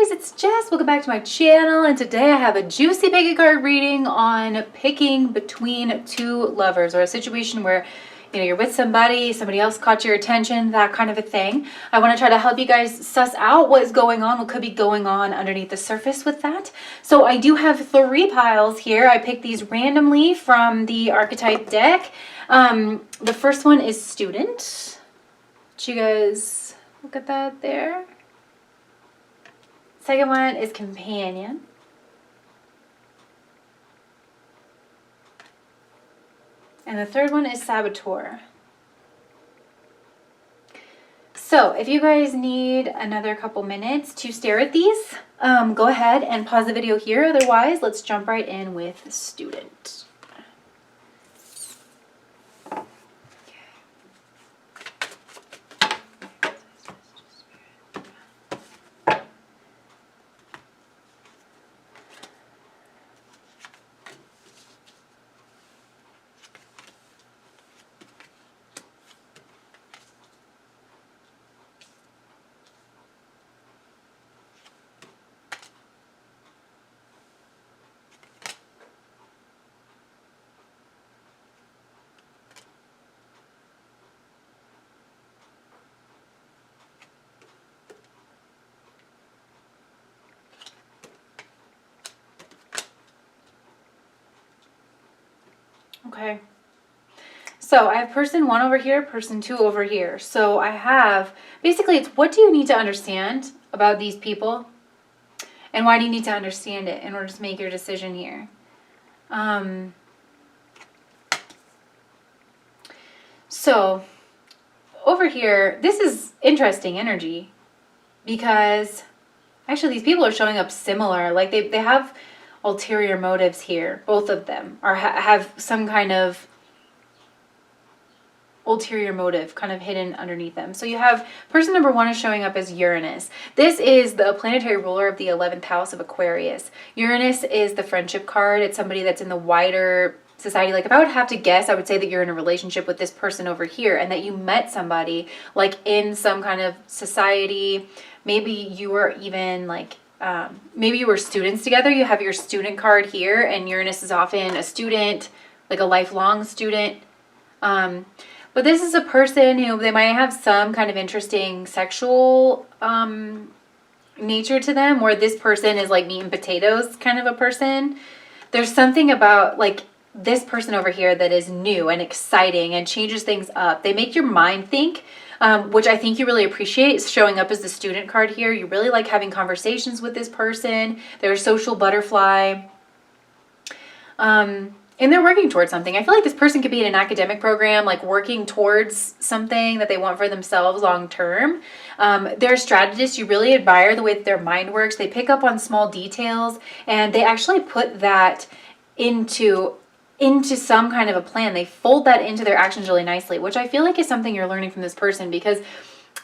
guys, it's Jess. Welcome back to my channel, and today I have a juicy pick a card reading on picking between two lovers, or a situation where you're with somebody else caught your attention, that kind of a thing. I want to try to help you guys suss out what is going on, what could be going on underneath the surface with that. So I do have 3 piles here. I picked these randomly from the archetype deck. The first one is student. Did you guys look at that there? Second one is companion. And the third one is saboteur. So if you guys need another couple minutes to stare at these, go ahead and pause the video here. Otherwise, let's jump right in with student. Okay, so I have person 1 over here, person 2 over here. So I have, basically it's what do you need to understand about these people, and why do you need to understand it in order to make your decision here. So over here, this is interesting energy, because actually these people are showing up similar. Like they have ulterior motives here. Both of them have some kind of ulterior motive kind of hidden underneath them. So you have person number 1 is showing up as Uranus. This is the planetary ruler of the 11th house of Aquarius. Uranus is the friendship card. It's somebody that's in the wider society. Like if I would have to guess, I would say that you're in a relationship with this person over here, and that you met somebody like in some kind of society. Maybe you were even like maybe you were students together. You have your student card here, and Uranus is often a student, like a lifelong student. But this is a person who, they might have some kind of interesting sexual nature to them, where this person is like meat and potatoes kind of a person. There's something about like this person over here that is new and exciting and changes things up. They make your mind think. Which I think you really appreciate, showing up as the student card here. You really like having conversations with this person. They're a social butterfly. And they're working towards something. I feel like this person could be in an academic program, like working towards something that they want for themselves long term. They're a strategist. You really admire the way that their mind works. They pick up on small details, and they actually put that into some kind of a plan. They fold that into their actions really nicely, which I feel like is something you're learning from this person, because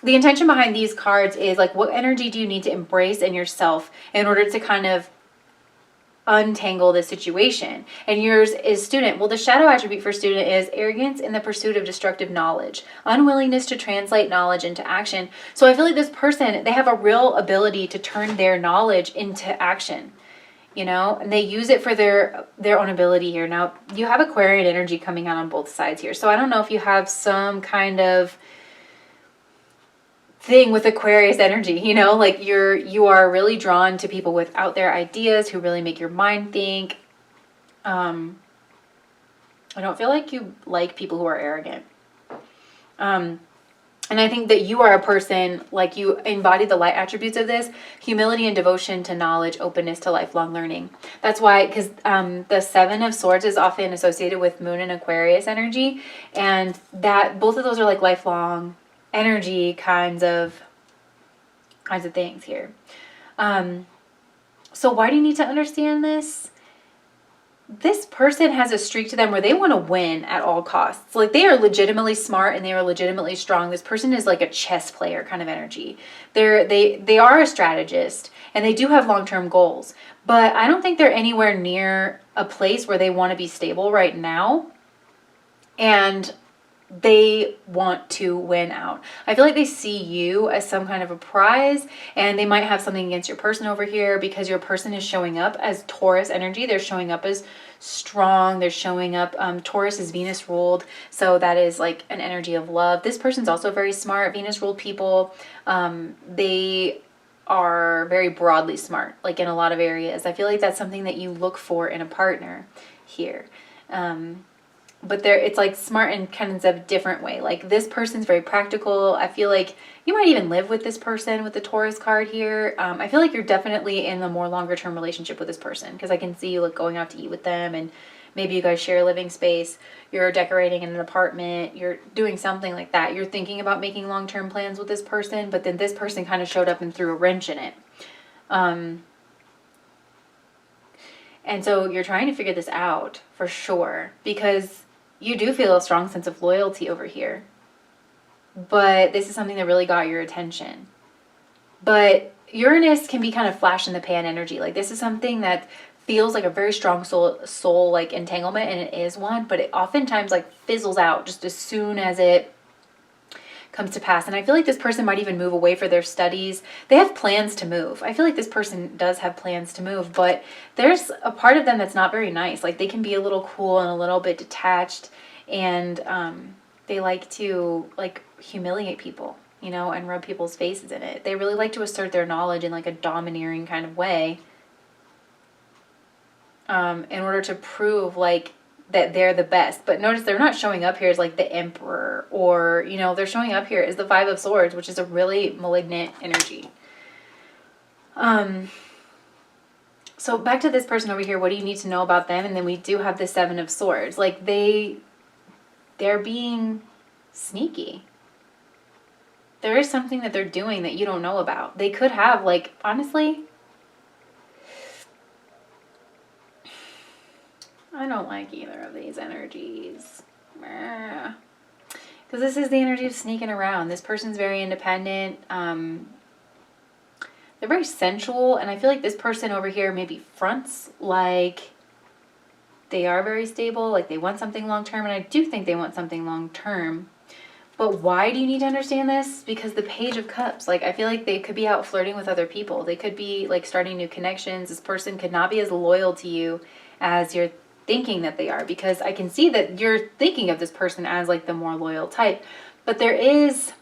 the intention behind these cards is like, what energy do you need to embrace in yourself in order to kind of untangle this situation? And yours is student. Well, the shadow attribute for student is arrogance in the pursuit of destructive knowledge, unwillingness to translate knowledge into action. So I feel like this person, they have a real ability to turn their knowledge into action. And they use it for their own ability here. Now, you have Aquarian energy coming out on both sides here. So I don't know if you have some kind of thing with Aquarius energy, like you are really drawn to people with out there ideas who really make your mind think. I don't feel like you like people who are arrogant. And I think that you are a person, like you embody the light attributes of this: humility and devotion to knowledge, openness to lifelong learning. That's why, because the 7 of Swords is often associated with Moon and Aquarius energy, and that both of those are like lifelong energy kinds of things here. So why do you need to understand this? This person has a streak to them where they want to win at all costs. Like they are legitimately smart and they are legitimately strong. This person is like a chess player kind of energy. They are a strategist, and they do have long-term goals, but I don't think they're anywhere near a place where they want to be stable right now. And they want to win out. I feel like they see you as some kind of a prize, and they might have something against your person over here because your person is showing up as Taurus energy. They're showing up as strong. They're showing up, Taurus is Venus ruled, so that is like an energy of love. This person's also very smart. Venus ruled people, they are very broadly smart, like in a lot of areas. I feel like that's something that you look for in a partner here. But it's like smart in kind of a different way. Like this person's very practical. I feel like you might even live with this person with the Taurus card here. I feel like you're definitely in a more longer term relationship with this person, because I can see you like going out to eat with them, and maybe you guys share a living space. You're decorating in an apartment. You're doing something like that. You're thinking about making long-term plans with this person, but then this person kind of showed up and threw a wrench in it. And so you're trying to figure this out for sure, because you do feel a strong sense of loyalty over here. But this is something that really got your attention. But Uranus can be kind of flash in the pan energy. Like this is something that feels like a very strong soul like entanglement, and it is one, but it oftentimes like fizzles out just as soon as it comes to pass. And I feel like this person might even move away for their studies. They have plans to move. I feel like this person does have plans to move, but there's a part of them that's not very nice. Like they can be a little cool and a little bit detached, and they like to like humiliate people, you know, and rub people's faces in it. They really like to assert their knowledge in like a domineering kind of way, in order to prove like that they're the best. But notice they're not showing up here as like the emperor, or, you know, they're showing up here as the Five of Swords, which is a really malignant energy. So back to this person over here, what do you need to know about them? And then we do have the Seven of Swords. Like they're being sneaky. There is something that they're doing that you don't know about. They could have, like, honestly, I don't like either of these energies. Because this is the energy of sneaking around. This person's very independent. They're very sensual. And I feel like this person over here maybe fronts like they are very stable. Like they want something long term. And I do think they want something long term. But why do you need to understand this? Because the Page of Cups, like I feel like they could be out flirting with other people. They could be like starting new connections. This person could not be as loyal to you as you're thinking that they are, because I can see that you're thinking of this person as like the more loyal type. But there is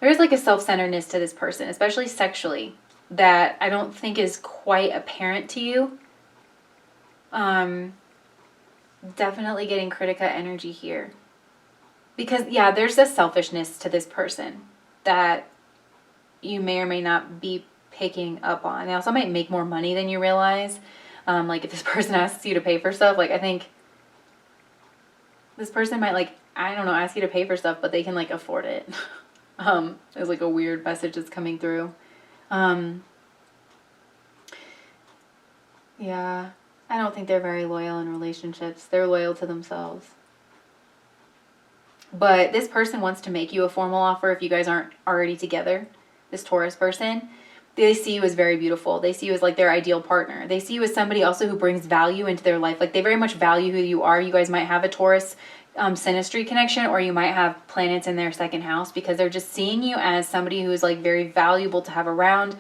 like a self-centeredness to this person, especially sexually, that I don't think is quite apparent to you. Definitely getting Critica energy here. Because, yeah, there's a selfishness to this person that you may or may not be picking up on. They also might make more money than you realize. Like, if this person asks you to pay for stuff, like, I think this person might, like, I don't know, ask you to pay for stuff, but they can, like, afford it. There's, like, a weird message that's coming through. Yeah, I don't think they're very loyal in relationships. They're loyal to themselves. But this person wants to make you a formal offer if you guys aren't already together. This Taurus person, they see you as very beautiful. They see you as like their ideal partner. They see you as somebody also who brings value into their life. Like they very much value who you are. You guys might have a Taurus synastry connection, or you might have planets in their second house, because they're just seeing you as somebody who is like very valuable to have around.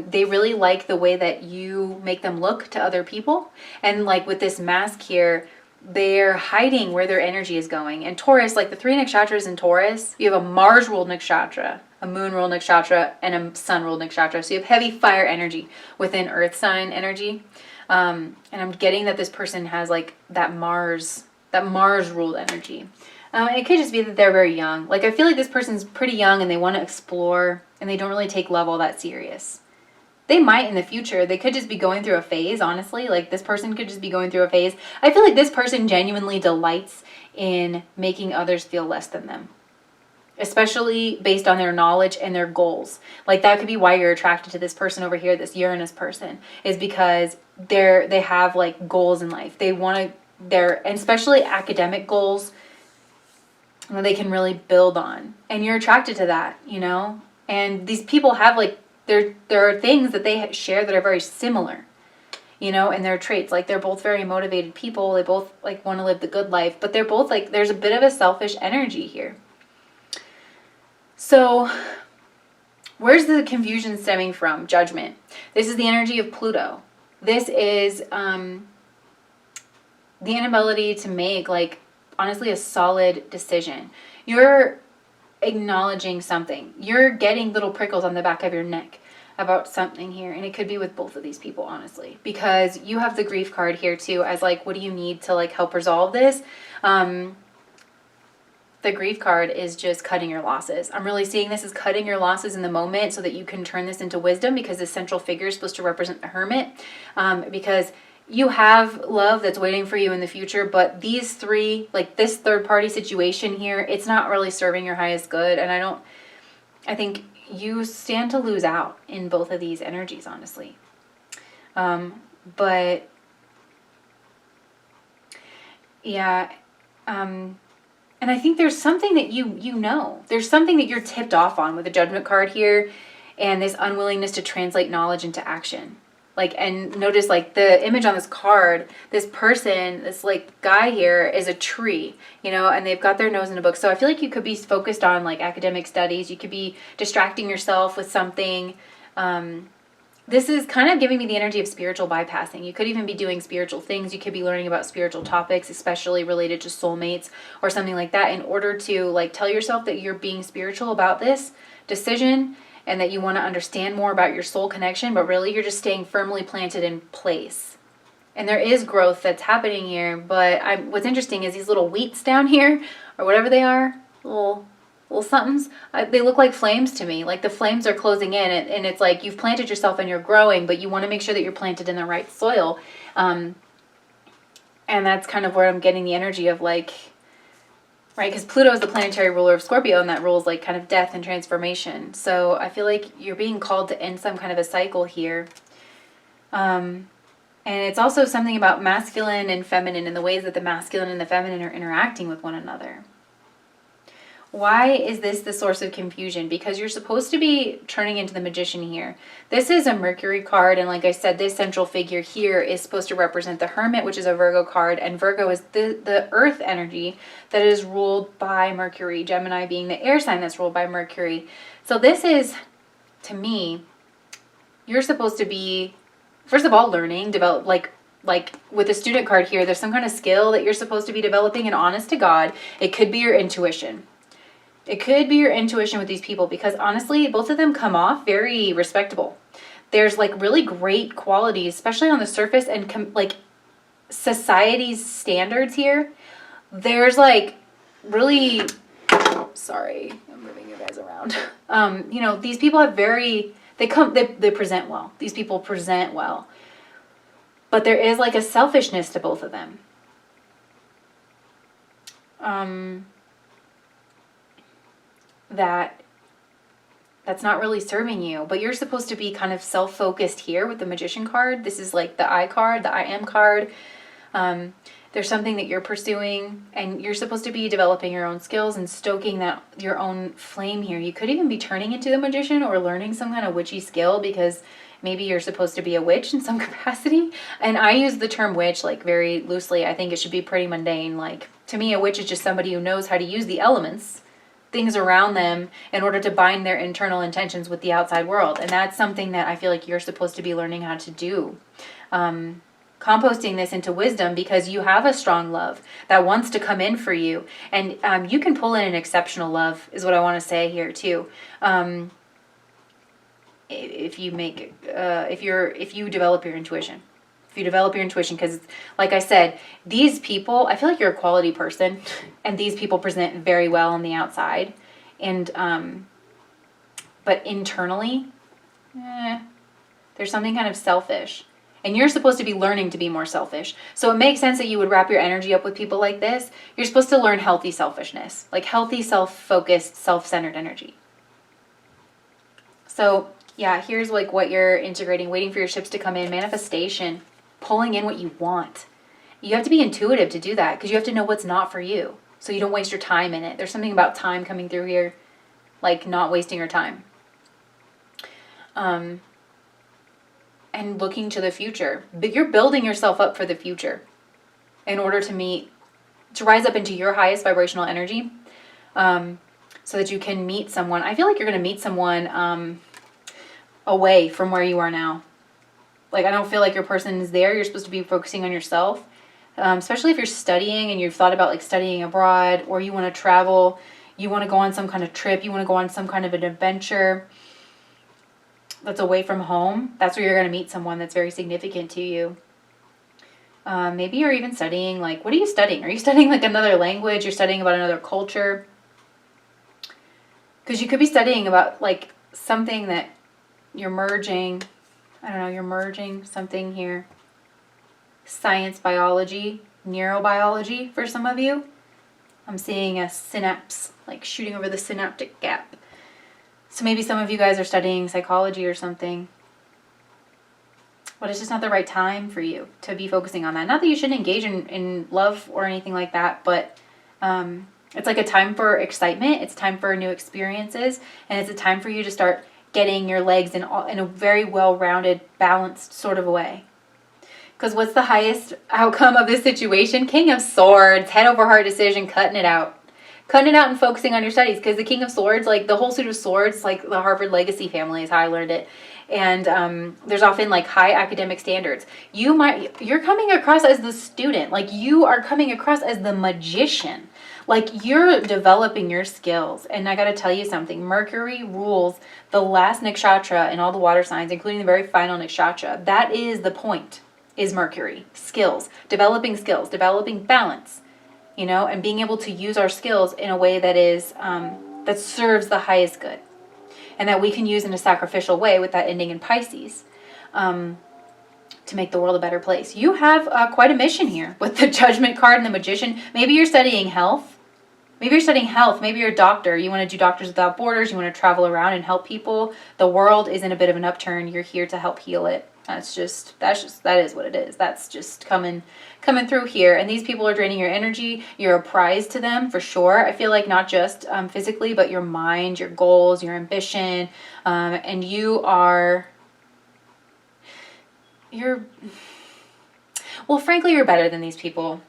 They really like the way that you make them look to other people. And like with this mask here, they're hiding where their energy is going. And Taurus, like the 3 nakshatras in Taurus, you have a Mars-ruled nakshatra, a moon-ruled nakshatra, and a sun-ruled nakshatra. So you have heavy fire energy within earth sign energy. And I'm getting that this person has like that Mars-ruled energy. It could just be that they're very young. Like I feel like this person's pretty young and they want to explore, and they don't really take love all that serious. They might in the future. They could just be going through a phase, honestly. Like this person could just be going through a phase. I feel like this person genuinely delights in making others feel less than them, especially based on their knowledge and their goals. Like that could be why you're attracted to this person over here, this Uranus person, is because they have like goals in life. They want to, and especially academic goals that they can really build on. And you're attracted to that, you know? And these people have like, there are things that they share that are very similar. you know, and their traits. Like, they're both very motivated people. They both, like, want to live the good life, but they're both, like, there's a bit of a selfish energy here. So where's the confusion stemming from? Judgment. This is the energy of Pluto. This is the inability to make, like, honestly, a solid decision. You're acknowledging something. You're getting little prickles on the back of your neck about something here. And it could be with both of these people, honestly, because you have the grief card here too, as like, what do you need to like help resolve this? The grief card is just cutting your losses. I'm really seeing this as cutting your losses in the moment so that you can turn this into wisdom, because the central figure is supposed to represent the hermit, because you have love that's waiting for you in the future, but these three, like this third party situation here, it's not really serving your highest good. And I think you stand to lose out in both of these energies, honestly. But yeah, and I think there's something that you know. There's something that you're tipped off on with the Judgment card here, and this unwillingness to translate knowledge into action. Like, and notice like the image on this card, this person, this like guy here is a tree, you know, and they've got their nose in a book. So I feel like you could be focused on like academic studies. You could be distracting yourself with something. This is kind of giving me the energy of spiritual bypassing. You could even be doing spiritual things. You could be learning about spiritual topics, especially related to soulmates or something like that, in order to like tell yourself that you're being spiritual about this decision and that you want to understand more about your soul connection, but really you're just staying firmly planted in place. And there is growth that's happening here, but what's interesting is these little wheats down here, or whatever they are, little somethings, they look like flames to me. Like the flames are closing in, and it's like you've planted yourself and you're growing, but you want to make sure that you're planted in the right soil. And that's kind of where I'm getting the energy of like, right, because Pluto is the planetary ruler of Scorpio, and that rules like kind of death and transformation. So I feel like you're being called to end some kind of a cycle here. And it's also something about masculine and feminine and the ways that the masculine and the feminine are interacting with one another. Why is this the source of confusion? Because you're supposed to be turning into the Magician here. This is a Mercury card, and like I said, this central figure here is supposed to represent the Hermit, which is a Virgo card, and Virgo is the earth energy that is ruled by Mercury, Gemini being the air sign that's ruled by Mercury. So this is, to me, you're supposed to be, first of all, learning, develop, like with the student card here, there's some kind of skill that you're supposed to be developing, and honest to God, it could be your intuition. It could be your intuition with these people, because honestly, both of them come off very respectable. There's like really great qualities, especially on the surface, and like society's standards here. There's like really, sorry, I'm moving you guys around. You know, these people have they present well. These people present well. But there is like a selfishness to both of them. That's not really serving you, but you're supposed to be kind of self-focused here with the Magician card. This is like the I card, the I am card. There's something that you're pursuing, and you're supposed to be developing your own skills and stoking your own flame here. You could even be turning into the Magician or learning some kind of witchy skill, because maybe you're supposed to be a witch in some capacity. And I use the term witch like very loosely. I think it should be pretty mundane. Like, to me, a witch is just somebody who knows how to use the elements, things around them, in order to bind their internal intentions with the outside world. And that's something that I feel like you're supposed to be learning how to do. Composting this into wisdom, because you have a strong love that wants to come in for you. And you can pull in an exceptional love, is what I want to say here too. If you develop your intuition. If you develop your intuition, because like I said, these people, I feel like you're a quality person, and these people present very well on the outside, and but internally, there's something kind of selfish, and you're supposed to be learning to be more selfish. So it makes sense that you would wrap your energy up with people like this. You're supposed to learn healthy selfishness, like healthy, self-focused, self-centered energy. So yeah, here's like what you're integrating: waiting for your ships to come in, manifestation, pulling in what you want. You have to be intuitive to do that, because you have to know what's not for you, so you don't waste your time in it. There's something about time coming through here, like not wasting your time. and looking to the future. But you're building yourself up for the future in order to rise up into your highest vibrational energy, so that you can meet someone. I feel like you're going to meet someone away from where you are now. Like, I don't feel like your person is there. You're supposed to be focusing on yourself, especially if you're studying and you've thought about like studying abroad, or you want to travel, you want to go on some kind of trip, you want to go on some kind of an adventure that's away from home. That's where you're going to meet someone that's very significant to you. Maybe you're even studying, like, what are you studying? Are you studying like another language? You're studying about another culture? Because you could be studying about like something that you're merging. I don't know, you're merging something here. Science, biology, neurobiology for some of you. I'm seeing a synapse, like shooting over the synaptic gap. So maybe some of you guys are studying psychology or something. But it's just not the right time for you to be focusing on that. Not that you shouldn't engage in love or anything like that, but it's like a time for excitement. It's time for new experiences. And it's a time for you to start getting your legs in a very well-rounded, balanced sort of way. Because what's the highest outcome of this situation? King of Swords, head over heart decision, cutting it out. Cutting it out and focusing on your studies. Because the King of Swords, like the whole suit of swords, like the Harvard legacy family is how I learned it. And there's often like high academic standards. You're coming across as the student. Like you are coming across as the magician. Like you're developing your skills. And I got to tell you something. Mercury rules the last nakshatra in all the water signs, including the very final nakshatra. That is the point, is Mercury. Skills, developing balance, you know, and being able to use our skills in a way that is, that serves the highest good. And that we can use in a sacrificial way with that ending in Pisces, to make the world a better place. You have quite a mission here with the Judgment card and the Magician. Maybe you're studying health. Maybe you're a doctor. You want to do Doctors Without Borders. You want to travel around and help people. The world is in a bit of an upturn. You're here to help heal it. That is what it is. That's just coming through here. And these people are draining your energy. You're a prize to them for sure. I feel like not just physically, but your mind, your goals, your ambition. And frankly, you're better than these people.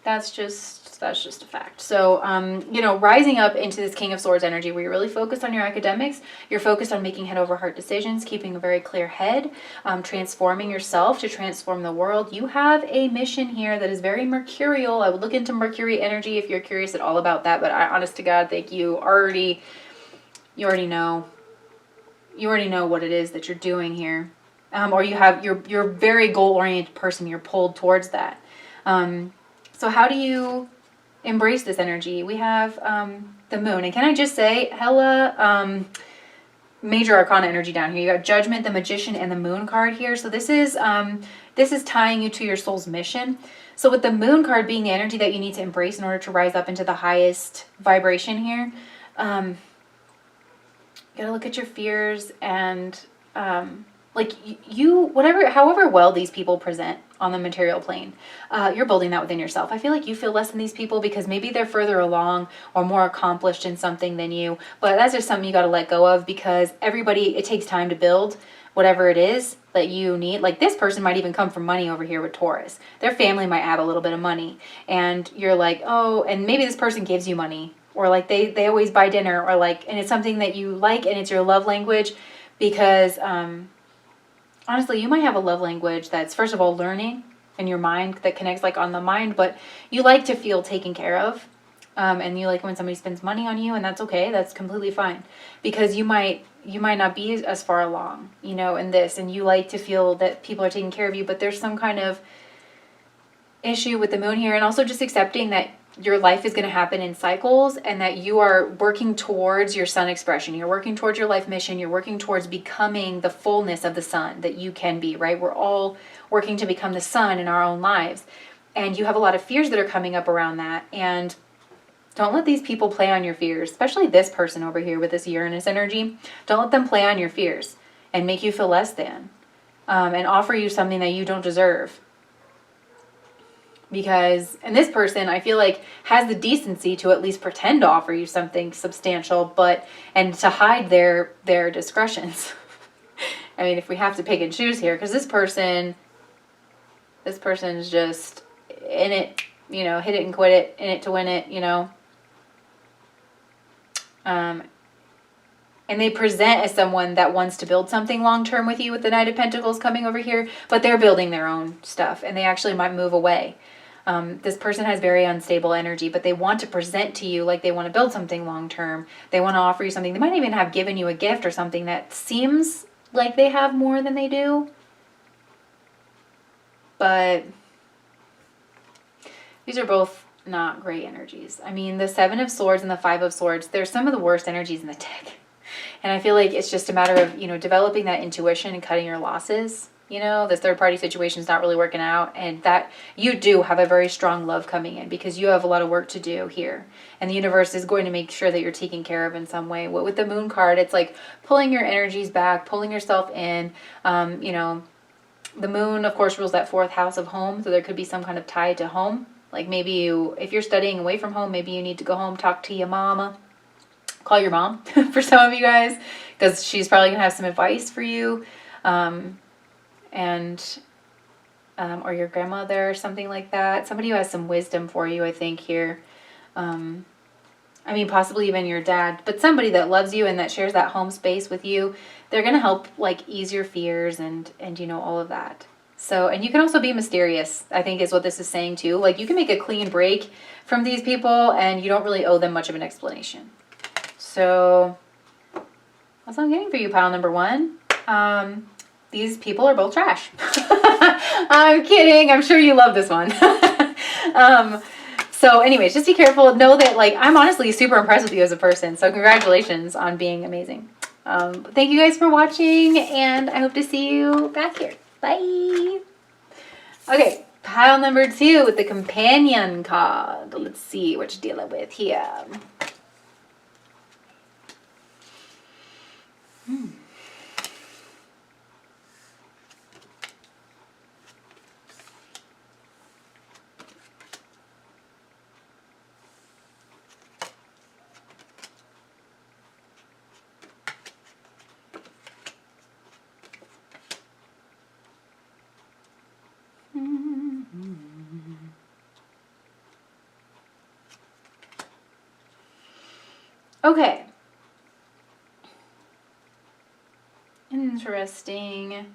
That's just a fact. So, rising up into this King of Swords energy where you're really focused on your academics, you're focused on making head over heart decisions, keeping a very clear head, transforming yourself to transform the world. You have a mission here that is very mercurial. I would look into Mercury energy if you're curious at all about that, but I, honest to God, think you already know what it is that you're doing here. Or you're a very goal-oriented person. You're pulled towards that. So how do you embrace this energy? We have the moon. And can I just say, hella major arcana energy down here. You got Judgment, the Magician, and the Moon card here. So this is tying you to your soul's mission. So with the Moon card being the energy that you need to embrace in order to rise up into the highest vibration here, you gotta look at your fears and however well these people present on the material plane, you're building that within yourself. I feel like you feel less than these people because maybe they're further along or more accomplished in something than you, but that's just something you got to let go of, because it takes time to build whatever it is that you need. Like this person might even come from money over here with Taurus. Their family might have a little bit of money and you're like, oh, and maybe this person gives you money, or like they always buy dinner, or like, and it's something that you like and it's your love language, because honestly, you might have a love language that's, first of all, learning in your mind, that connects like on the mind, but you like to feel taken care of. And you like when somebody spends money on you, and that's okay. That's completely fine, because you might not be as far along, in this, and you like to feel that people are taking care of you, but there's some kind of issue with the moon here. And also just accepting that your life is going to happen in cycles, and that you are working towards your sun expression. You're working towards your life mission. You're working towards becoming the fullness of the sun that you can be, right? We're all working to become the sun in our own lives. And you have a lot of fears that are coming up around that. And don't let these people play on your fears, especially this person over here with this Uranus energy. Don't let them play on your fears and make you feel less than, and offer you something that you don't deserve. And this person, I feel like, has the decency to at least pretend to offer you something substantial, and to hide their discretions I mean, if we have to pick and choose here, because this person's just in it, you know, hit it and quit it, in it to win it, you know. And they present as someone that wants to build something long-term with you with the Knight of Pentacles coming over here, but they're building their own stuff and they actually might move away. This person has very unstable energy, but they want to present to you like they want to build something long-term. They want to offer you something. They might even have given you a gift or something that seems like they have more than they do. But these are both not great energies. I mean, the Seven of Swords and the Five of Swords, they're some of the worst energies in the deck. And I feel like it's just a matter of, you know, developing that intuition and cutting your losses. You know, this third-party situation is not really working out, and that you do have a very strong love coming in because you have a lot of work to do here. And the universe is going to make sure that you're taken care of in some way. With the Moon card, it's like pulling your energies back, pulling yourself in. You know, the Moon, of course, rules that 4th house of home, so there could be some kind of tie to home. Like maybe you, if you're studying away from home, maybe you need to go home, talk to your mama. Call your mom for some of you guys, because she's probably going to have some advice for you. Or your grandmother or something like that. Somebody who has some wisdom for you, I think, here. I mean, possibly even your dad, but somebody that loves you and that shares that home space with you. They're going to help, like, ease your fears and, you know, all of that. So, and you can also be mysterious, I think is what this is saying too. Like, you can make a clean break from these people and you don't really owe them much of an explanation. So that's what I'm getting for you, pile number 1. These people are both trash. I'm kidding. I'm sure you love this one. So anyways, just be careful. Know that, like, I'm honestly super impressed with you as a person. So congratulations on being amazing. Thank you guys for watching, and I hope to see you back here. Bye. Okay, pile number 2 with the companion card. Let's see what you're dealing with here. Okay. Interesting.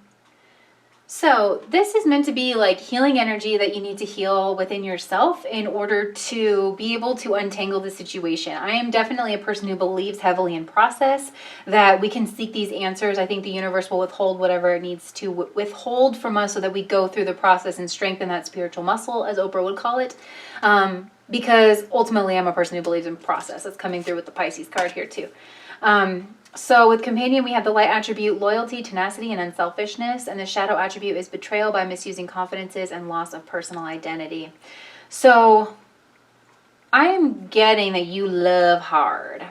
So this is meant to be like healing energy that you need to heal within yourself in order to be able to untangle the situation. I am definitely a person who believes heavily in process, that we can seek these answers. I think the universe will withhold whatever it needs to withhold from us so that we go through the process and strengthen that spiritual muscle, as Oprah would call it. Because ultimately I'm a person who believes in process. That's coming through with the Pisces card here too. So with companion, we have the light attribute, loyalty, tenacity, and unselfishness. And the shadow attribute is betrayal by misusing confidences and loss of personal identity. So I'm getting that you love hard.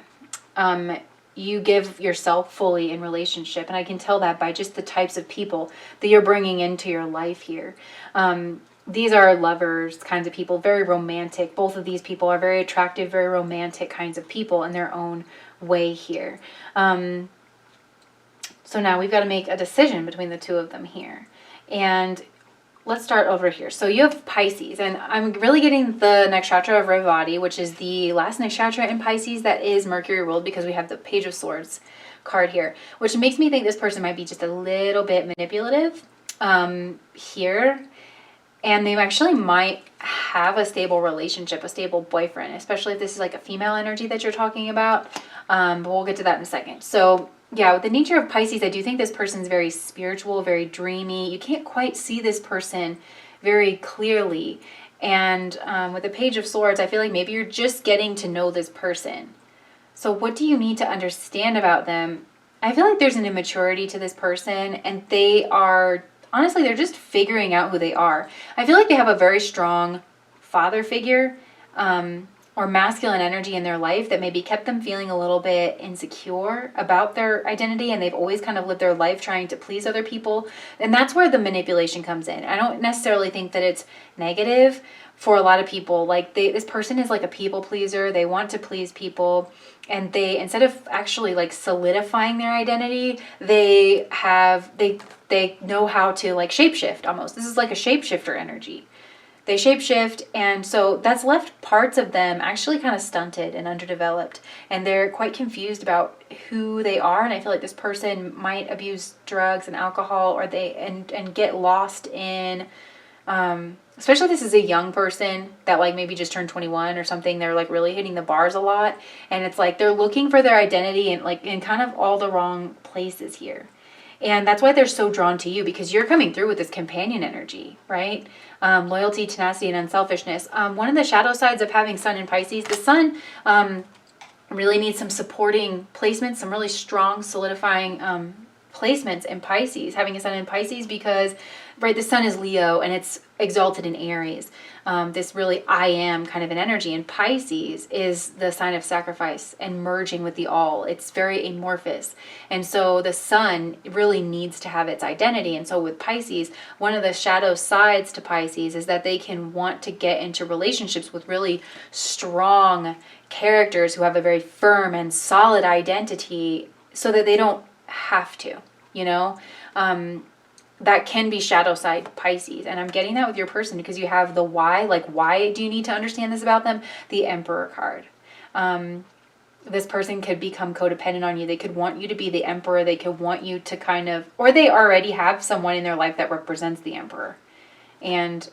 You give yourself fully in relationship. And I can tell that by just the types of people that you're bringing into your life here. These are lovers kinds of people, very romantic. Both of these people are very attractive, very romantic kinds of people in their own way here. So now we've got to make a decision between the two of them here. And let's start over here. So you have Pisces, and I'm really getting the Nakshatra of Revati, which is the last Nakshatra in Pisces that is Mercury ruled, because we have the Page of Swords card here, which makes me think this person might be just a little bit manipulative here. And they actually might have a stable relationship, a stable boyfriend, especially if this is like a female energy that you're talking about. But we'll get to that in a second. So yeah, with the nature of Pisces, I do think this person's very spiritual, very dreamy. You can't quite see this person very clearly. And with the Page of Swords, I feel like maybe you're just getting to know this person. So what do you need to understand about them? I feel like there's an immaturity to this person, and they are... honestly, they're just figuring out who they are. I feel like they have a very strong father figure. or masculine energy in their life that maybe kept them feeling a little bit insecure about their identity, and they've always kind of lived their life trying to please other people. And that's where the manipulation comes in. I don't necessarily think that it's negative for a lot of people. Like this person is like a people pleaser. They want to please people, and they, instead of actually like solidifying their identity, they know how to like shapeshift almost. This is like a shapeshifter energy. They shapeshift, and so that's left parts of them actually kind of stunted and underdeveloped, and they're quite confused about who they are. And I feel like this person might abuse drugs and alcohol, or and get lost in, especially if this is a young person that like maybe just turned 21 or something. They're like really hitting the bars a lot, and it's like they're looking for their identity and like in kind of all the wrong places here. And that's why they're so drawn to you, because you're coming through with this companion energy, right? Loyalty, tenacity, and unselfishness. One of the shadow sides of having Sun in Pisces, the Sun really needs some supporting placements, some really strong, solidifying placements in Pisces. Having a Sun in Pisces, because, right, the Sun is Leo and it's exalted in Aries. This really I am kind of an energy. And Pisces is the sign of sacrifice and merging with the all. It's very amorphous. And so the Sun really needs to have its identity. And so with Pisces, one of the shadow sides to Pisces is that they can want to get into relationships with really strong characters who have a very firm and solid identity, so that they don't have to, you know? That can be shadow side Pisces. And I'm getting that with your person because you have the why. Like, why do you need to understand this about them? The Emperor card. This person could become codependent on you. They could want you to be the Emperor. They could want you to kind of, or they already have someone in their life that represents the Emperor. And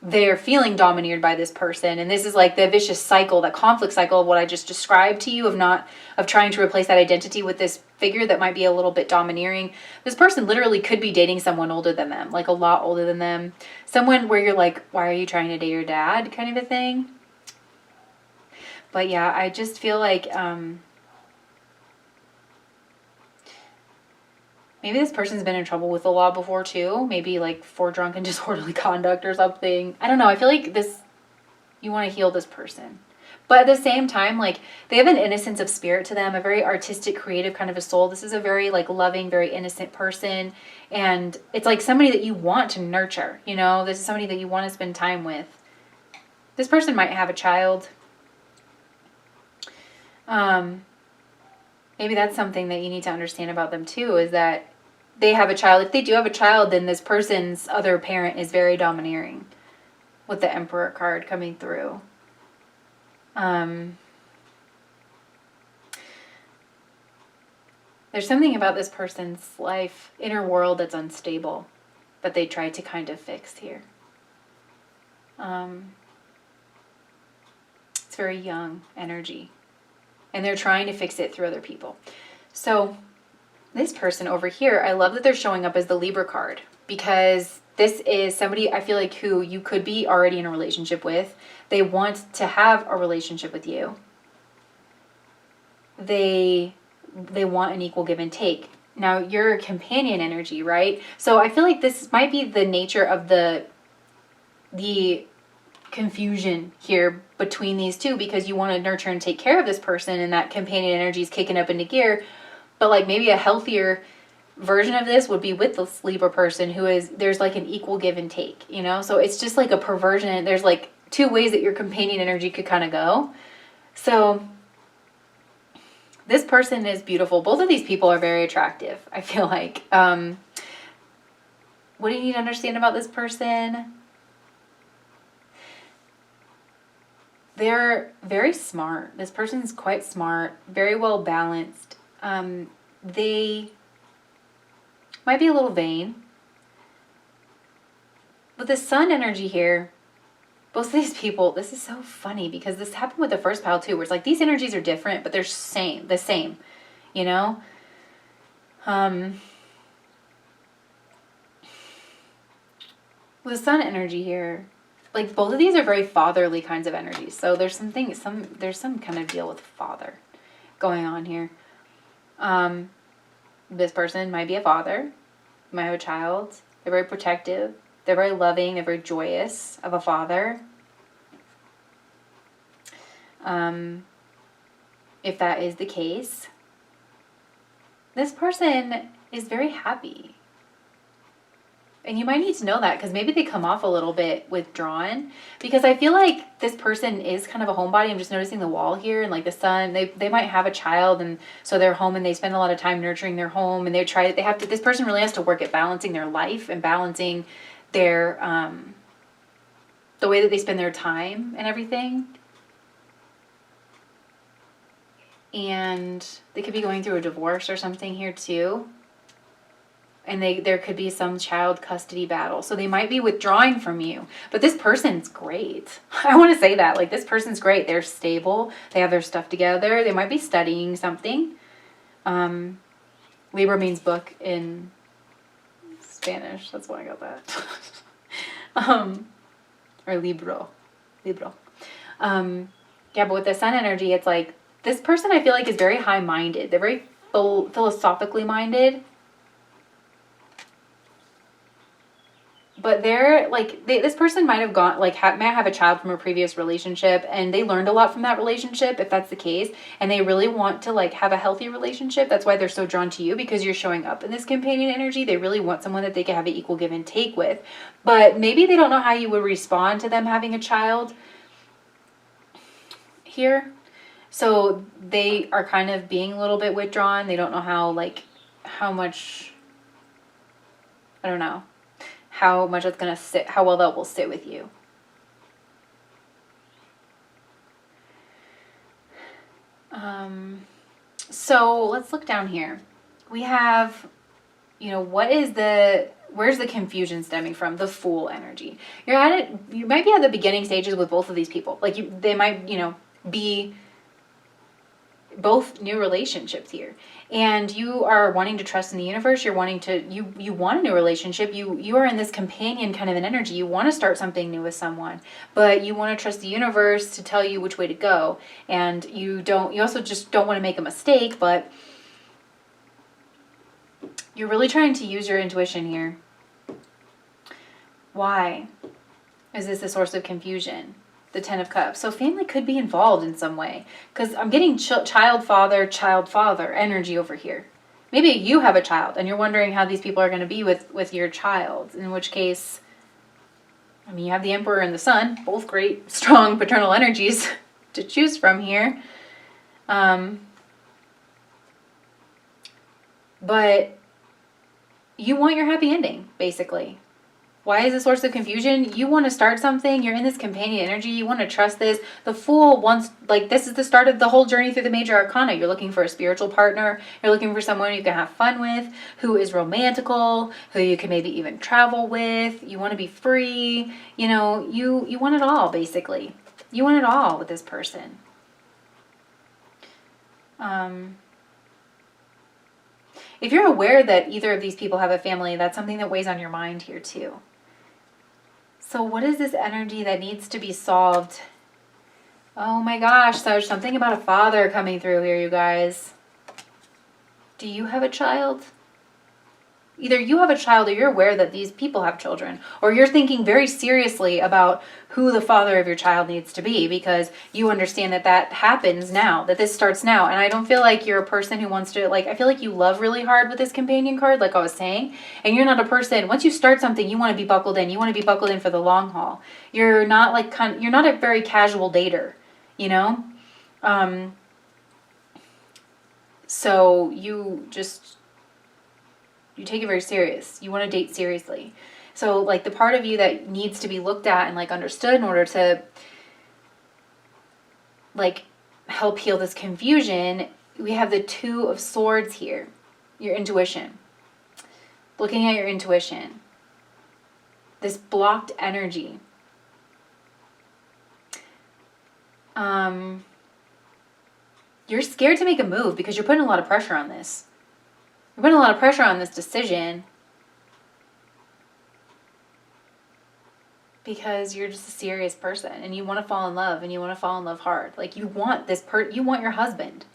they're feeling domineered by this person. And this is like the vicious cycle, that conflict cycle of what I just described to you, of trying to replace that identity with this figure that might be a little bit domineering. This person literally could be dating someone older than them, like a lot older than them. Someone where you're like, why are you trying to date your dad, kind of a thing. But yeah, I just feel like maybe this person's been in trouble with the law before too. Maybe like for drunken disorderly conduct or something. I don't know. I feel like you want to heal this person. But at the same time, like, they have an innocence of spirit to them, a very artistic, creative kind of a soul. This is a very like loving, very innocent person. And it's like somebody that you want to nurture, you know? This is somebody that you want to spend time with. This person might have a child. Maybe that's something that you need to understand about them too, is that they have a child. If they do have a child, then this person's other parent is very domineering, with the Emperor card coming through. There's something about this person's life, inner world, that's unstable, that they try to kind of fix here. It's very young energy, and they're trying to fix it through other people. So this person over here, I love that they're showing up as the Libra card, because this is somebody I feel like who you could be already in a relationship with. They want to have a relationship with you. They want an equal give and take. Now, you're a companion energy, right? So I feel like this might be the nature of the confusion here between these two, because you want to nurture and take care of this person, and that companion energy is kicking up into gear. But like maybe a healthier version of this would be with this Libra person who is, there's like an equal give and take, you know? So it's just like a perversion. There's like two ways that your companion energy could kind of go. So this person is beautiful. Both of these people are very attractive, I feel like. What do you need to understand about this person? They're very smart. This person's quite smart, very well balanced. They might be a little vain. With the Sun energy here, both of these people, this is so funny because this happened with the first pile too, where it's like these energies are different, but they're the same, you know? With the Sun energy here, like both of these are very fatherly kinds of energies. So there's some kind of deal with father going on here. This person might be a father, might have a child. They're very protective. They're very loving. They're very joyous of a father. If that is the case, this person is very happy. And you might need to know that, because maybe they come off a little bit withdrawn, because I feel like this person is kind of a homebody. I'm just noticing the wall here and like the sun. They might have a child, and so they're home and they spend a lot of time nurturing their home, and this person really has to work at balancing their life and balancing their the way that they spend their time and everything. And they could be going through a divorce or something here too. And there could be some child custody battle. So they might be withdrawing from you. But this person's great. I want to say that. Like, this person's great. They're stable. They have their stuff together. They might be studying something. Libra means book in Spanish. That's why I got that. Or libro. Libro. Yeah, but with the sun energy, it's like, this person I feel like is very high-minded. They're very philosophically minded. But they're like, this person might have gone, like, might have a child from a previous relationship, and they learned a lot from that relationship, if that's the case, and they really want to, like, have a healthy relationship. That's why they're so drawn to you, because you're showing up in this companion energy. They really want someone that they can have an equal give and take with. But maybe they don't know how you would respond to them having a child here. So they are kind of being a little bit withdrawn. They don't know how, like, how much, I don't know, how much it's going to sit, how well that will sit with you. So let's look down here. We have, you know, where's the confusion stemming from? The Fool energy. You might be at the beginning stages with both of these people. Like, they might, you know, be both new relationships here, and you are wanting to trust in the universe. You're wanting to, you want a new relationship. You are in this companion kind of an energy. You want to start something new with someone, but you want to trust the universe to tell you which way to go. And you also just don't want to make a mistake, but you're really trying to use your intuition here. Why is this a source of confusion? The Ten of Cups. So family could be involved in some way, because I'm getting child father energy over here. Maybe you have a child and you're wondering how these people are going to be with your child, in which case, I mean, you have the Emperor and the Sun, both great, strong paternal energies to choose from here. But you want your happy ending, basically. Why is a source of confusion? You want to start something. You're in this companion energy. You want to trust this. The Fool wants, like, this is the start of the whole journey through the major arcana. You're looking for a spiritual partner. You're looking for someone you can have fun with, who is romantical, who you can maybe even travel with. You want to be free. You know, you want it all, basically. You want it all with this person. If you're aware that either of these people have a family, that's something that weighs on your mind here too. So what is this energy that needs to be solved? Oh my gosh, so there's something about a father coming through here, you guys. Do you have a child? Either you have a child, or you're aware that these people have children, or you're thinking very seriously about who the father of your child needs to be, because you understand that that happens now, that this starts now. And I don't feel like you're a person who wants to, like, I feel like you love really hard with this companion card, like I was saying, and you're not a person, once you start something, you want to be buckled in. You want to be buckled in for the long haul. You're not like, you're not a very casual dater, you know? So you take it very serious. You want to date seriously. So, like, the part of you that needs to be looked at and, like, understood in order to, like, help heal this confusion, we have the Two of Swords here. Your intuition. Looking at your intuition. This blocked energy. You're scared to make a move because you're putting a lot of pressure on this. You're putting a lot of pressure on this decision because you're just a serious person and you want to fall in love, and you want to fall in love hard. Like, you want you want your husband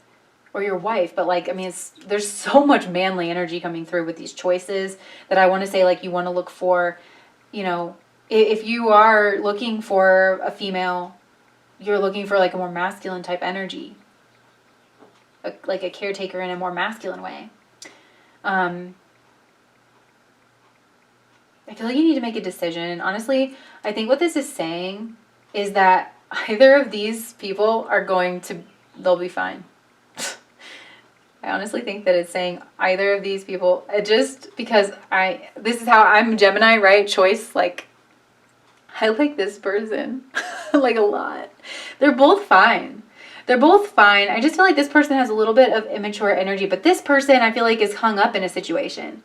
or your wife, but, like, I mean, there's so much manly energy coming through with these choices that I want to say, like, you want to look for, you know, if you are looking for a female you're looking for like a more masculine type energy, like a caretaker in a more masculine way. I feel like you need to make a decision. And honestly, I think what this is saying is that either of these people they'll be fine. I honestly think that it's saying either of these people, just because this is how I'm Gemini, right? Choice, like, I like this person, like, a lot. They're both fine. They're both fine. I just feel like this person has a little bit of immature energy, but this person, I feel like, is hung up in a situation,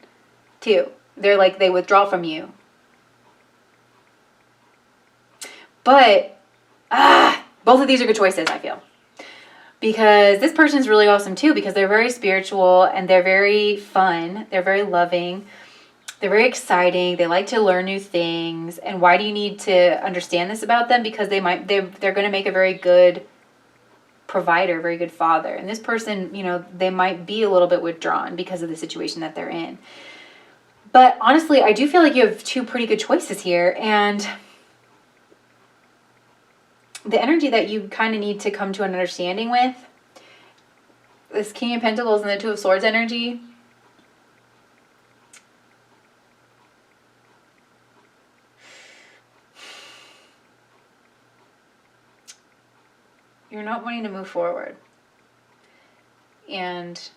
too. They're like, they withdraw from you. But, both of these are good choices, I feel. Because this person is really awesome too, because they're very spiritual and they're very fun. They're very loving. They're very exciting. They like to learn new things. And why do you need to understand this about them? Because they're going to make a very good provider, very good father. And this person, you know, they might be a little bit withdrawn because of the situation that they're in. But honestly, I do feel like you have two pretty good choices here. And the energy that you kind of need to come to an understanding with, this King of Pentacles and the Two of Swords energy, you're not wanting to move forward. And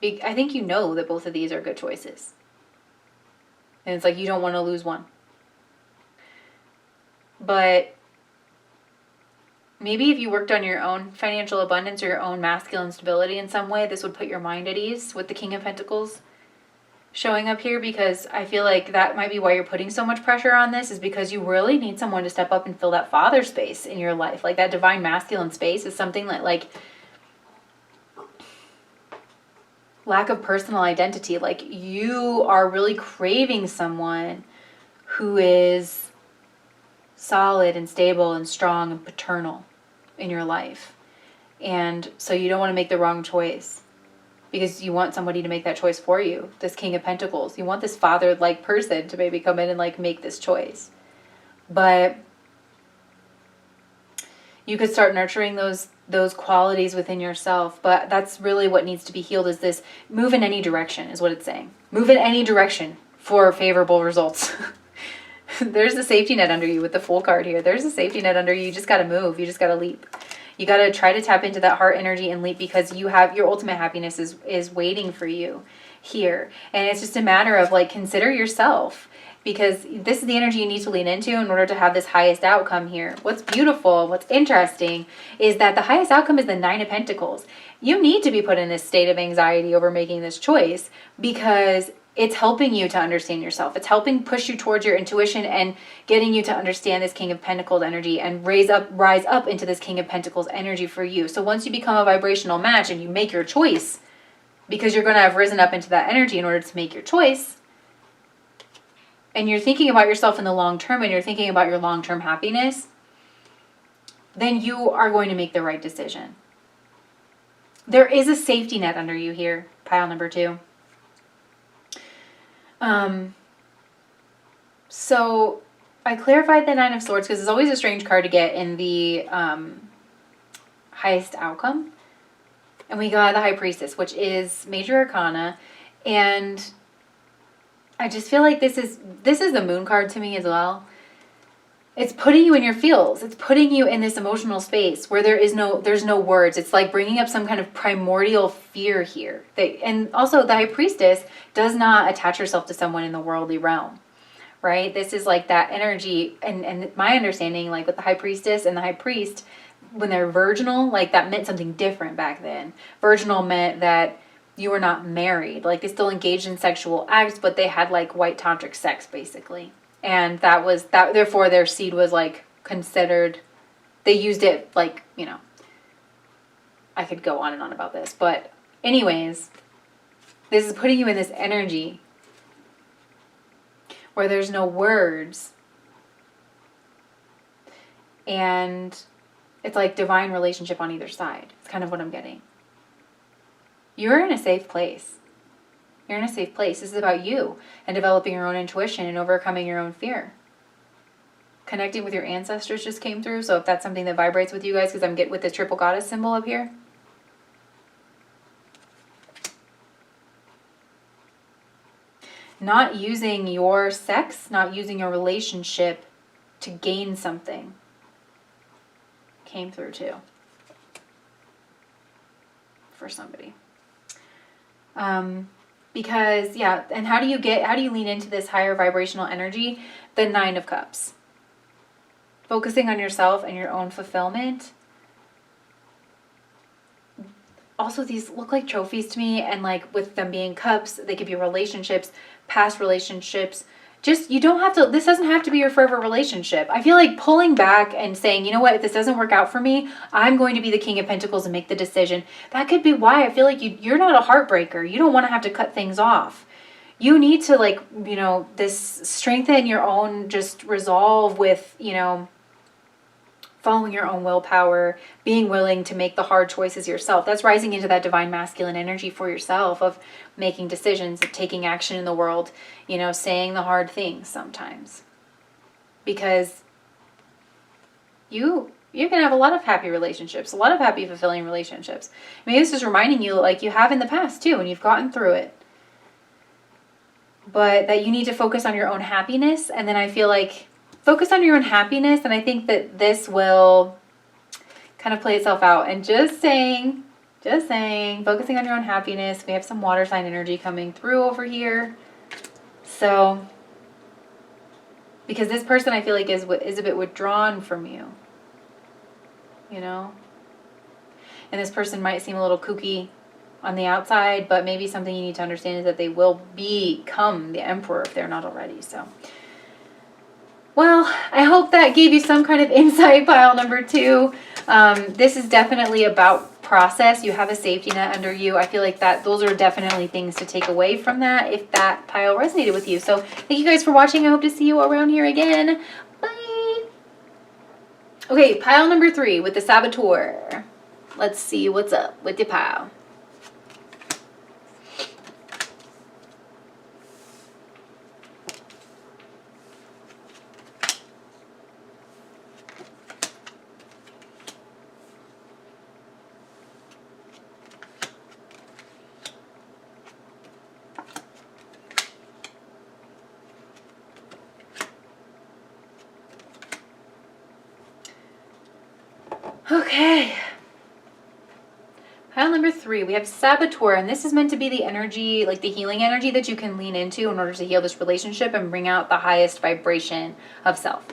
I think you know that both of these are good choices. And it's like you don't want to lose one. But maybe if you worked on your own financial abundance or your own masculine stability in some way, this would put your mind at ease with the King of Pentacles showing up here, because I feel like that might be why you're putting so much pressure on this, is because you really need someone to step up and fill that father space in your life. Like that divine masculine space is something that, like, lack of personal identity. Like you are really craving someone who is solid and stable and strong and paternal in your life. And so you don't want to make the wrong choice, because you want somebody to make that choice for you. This King of Pentacles, you want this father-like person to maybe come in and like make this choice. But you could start nurturing those qualities within yourself. But that's really what needs to be healed, is this move in any direction, is what it's saying. Move in any direction for favorable results. There's a safety net under you with the Fool card here. There's a safety net under you. You just got to move. You just got to leap. You got to try to tap into that heart energy and leap, because you have your ultimate happiness is waiting for you here. And it's just a matter of like, consider yourself, because this is the energy you need to lean into in order to have this highest outcome here. What's beautiful, what's interesting is that the highest outcome is the Nine of Pentacles. You need to be put in this state of anxiety over making this choice, because it's helping you to understand yourself. It's helping push you towards your intuition and getting you to understand this King of Pentacles energy and rise up into this King of Pentacles energy for you. So once you become a vibrational match and you make your choice, because you're going to have risen up into that energy in order to make your choice, and you're thinking about yourself in the long term and you're thinking about your long-term happiness, then you are going to make the right decision. There is a safety net under you here, pile number 2. So I clarified the Nine of Swords because it's always a strange card to get in the highest outcome. And we got the High Priestess, which is Major Arcana. And I just feel like this is the Moon card to me as well. It's putting you in your feels. It's putting you in this emotional space where there's no words. It's like bringing up some kind of primordial fear here. And also the High Priestess does not attach herself to someone in the worldly realm, right? This is like that energy. And my understanding, like with the High Priestess and the High Priest, when they're virginal, like that meant something different back then. Virginal meant that you were not married. Like they still engaged in sexual acts, but they had like white tantric sex basically. And therefore their seed was like considered, they used it like, you know, I could go on and on about this. But anyways, this is putting you in this energy where there's no words. And it's like divine relationship on either side. It's kind of what I'm getting. You're in a safe place. You're in a safe place. This is about you and developing your own intuition and overcoming your own fear. connecting with your ancestors just came through. So if that's something that vibrates with you guys, because I'm getting with the triple goddess symbol up here. Not using your sex, not using your relationship to gain something came through too for somebody. Because yeah, and how do you lean into this higher vibrational energy? The 9 of Cups. Focusing on yourself and your own fulfillment. Also, these look like trophies to me, and like with them being cups, they could be relationships, past relationships. Just, you don't have to, this doesn't have to be your forever relationship. I feel like pulling back and saying, you know what, if this doesn't work out for me, I'm going to be the King of Pentacles and make the decision. That could be why I feel like you're not a heartbreaker. You don't want to have to cut things off. You need to, like, you know, this strengthen your own just resolve with, you know, following your own willpower, being willing to make the hard choices yourself. That's rising into that divine masculine energy for yourself of making decisions, of taking action in the world, you know, saying the hard things sometimes. Because you can have a lot of happy relationships, a lot of happy, fulfilling relationships. Maybe this is reminding you, like you have in the past too, and you've gotten through it. But that you need to focus on your own happiness. And then I feel like focus on your own happiness, and I think that this will kind of play itself out. And just saying, focusing on your own happiness. We have some water sign energy coming through over here. So, because this person I feel like is a bit withdrawn from you, you know? And this person might seem a little kooky on the outside, but maybe something you need to understand is that they will become the emperor if they're not already, so. Well, I hope that gave you some kind of insight, pile number 2. This is definitely about process. You have a safety net under you. I feel like that those are definitely things to take away from that if that pile resonated with you. So thank you guys for watching. I hope to see you around here again. Bye. Okay, pile number 3 with the Saboteur. Let's see what's up with the pile. Okay. Pile number 3, we have Saboteur, and this is meant to be the energy, like the healing energy that you can lean into in order to heal this relationship and bring out the highest vibration of self.